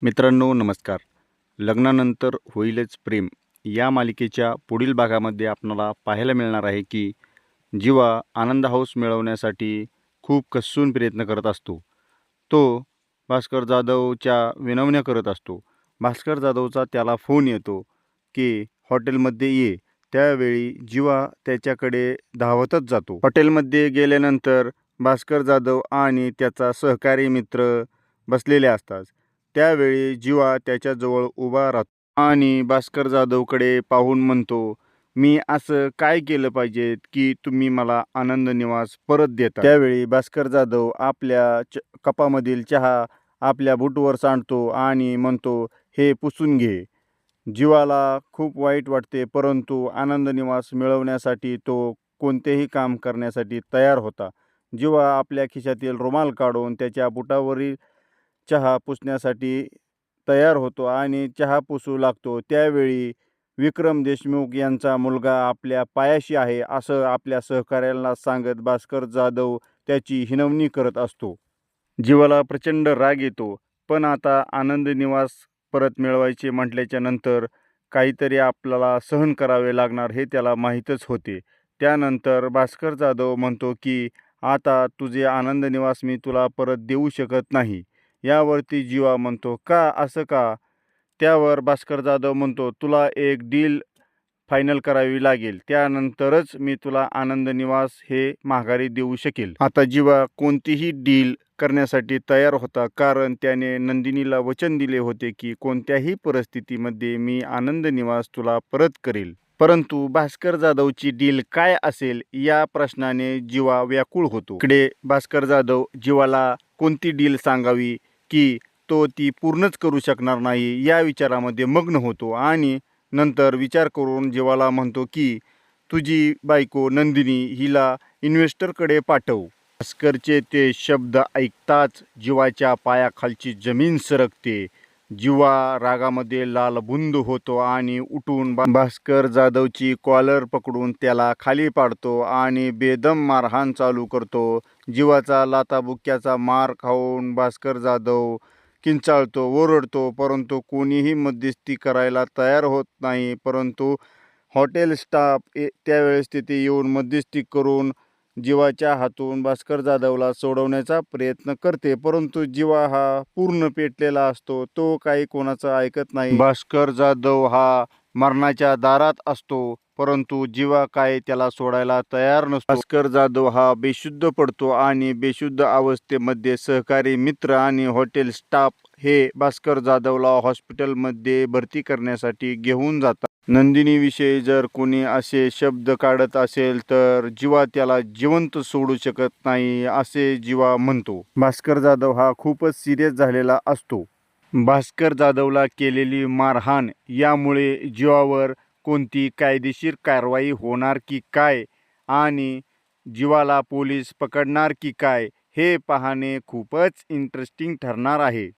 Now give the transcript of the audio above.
मित्रांनो नमस्कार. लग्नानंतर होईलच प्रेम या मालिकेच्या पुढील भागामध्ये आपणाला पाहायला मिळणार आहे की जीवा आनंद हौस मिळवण्यासाठी खूप कसून प्रयत्न करत असतो. तो भास्कर जाधवच्या विनवण्या करत असतो. भास्कर जाधवचा त्याला फोन येतो की हॉटेलमध्ये ये. त्यावेळी जीवा त्याच्याकडे धावतच जातो. हॉटेलमध्ये गेल्यानंतर भास्कर जाधव आणि त्याचा सहकारी मित्र बसलेले असतात. त्यावेळी जीवा त्याच्याजवळ उभा राहतो आणि भास्कर जाधवकडे पाहून म्हणतो, मी असं काय केलं पाहिजे की तुम्ही मला आनंद निवास परत देता. त्यावेळी भास्कर जाधव आपल्या कपामधील चहा आपल्या बुटवर सांडतो आणि म्हणतो, हे पुसून घे. जीवाला खूप वाईट वाटते, परंतु आनंद निवास मिळवण्यासाठी तो कोणतेही काम करण्यासाठी तयार होता. जीवा आपल्या खिशातील रुमाल काढून त्याच्या बुटावरील चहा पुसण्यासाठी तयार होतो आणि चहा पुसू लागतो. त्यावेळी विक्रम देशमुख यांचा मुलगा आपल्या पायाशी आहे असं आपल्या सहकाऱ्यांना सांगत भास्कर जाधव त्याची हिनवणी करत असतो. जीवाला प्रचंड राग येतो, पण आता आनंद निवास परत मिळवायचे म्हटल्याच्या नंतर काहीतरी आपल्याला सहन करावे लागणार हे त्याला माहीतच होते. त्यानंतर भास्कर जाधव म्हणतो की आता तुझे आनंद निवास मी तुला परत देऊ शकत नाही. यावरती जीवा म्हणतो, का असं का? त्यावर भास्कर जाधव म्हणतो, तुला एक डील फायनल करावी लागेल, त्यानंतरच मी तुला आनंद निवास हे माघारी देऊ शकेल. आता जीवा कोणतीही डील करण्यासाठी तयार होता, कारण त्याने नंदिनीला वचन दिले होते की कोणत्याही परिस्थितीमध्ये मी आनंद निवास तुला परत करेल. परंतु भास्कर जाधवची डील काय असेल या प्रश्नाने जीवा व्याकुळ होतो. इकडे भास्कर जाधव जीवाला कोणती डील सांगावी की तो ती पूर्णच करू शकणार नाही या विचारामध्ये मग्न होतो आणि नंतर विचार करून जीवाला म्हणतो की तुझी बायको नंदिनी हिला इन्व्हेस्टरकडे पाठव. भास्करचे ते शब्द ऐकताच जीवाच्या पायाखालची जमीन सरकते. जीवा रागामध्ये लालबुंद होतो आणि उठून भास्कर जाधवची कॉलर पकडून त्याला खाली पाडतो आणि बेदम मारहाण चालू करतो. जीवाचा लाथाबुक्क्याचा मार खाऊन भास्कर जाधव किंचाळतो, ओरडतो, परंतु कोणीही मध्यस्थी करायला तयार होत नाही. परंतु हॉटेल स्टाफ त्यावेळेस तिथे येऊन मध्यस्थी करून जीवाच्या हातून भास्कर जाधवला सोडवण्याचा प्रयत्न करते, परंतु जीवा हा पूर्ण पेटलेला असतो. तो काही कोणाचं ऐकत नाही. भास्कर जाधव हा मरणाच्या दारात असतो, परंतु जीवा काय त्याला सोडायला तयार नसतो. भास्कर जाधव हा बेशुद्ध पडतो आणि बेशुद्ध अवस्थेमध्ये सहकारी मित्र आणि हॉटेल स्टाफ हे भास्कर जाधवला हॉस्पिटलमध्ये भरती करण्यासाठी घेऊन जातात. नंदिनीविषयी जर कोणी असे शब्द काढत असेल तर जीवा त्याला जिवंत सोडू शकत नाही असे जीवा म्हणतो. भास्कर जाधव हा खूपच सिरियस झालेला असतो. भास्कर जाधवला केलेली मारहाण यामुळे जीवावर कोणती कायदेशीर कारवाई होणार की काय आणि जीवाला पोलीस पकडणार की काय हे पाहणे खूपच इंटरेस्टिंग ठरणार आहे.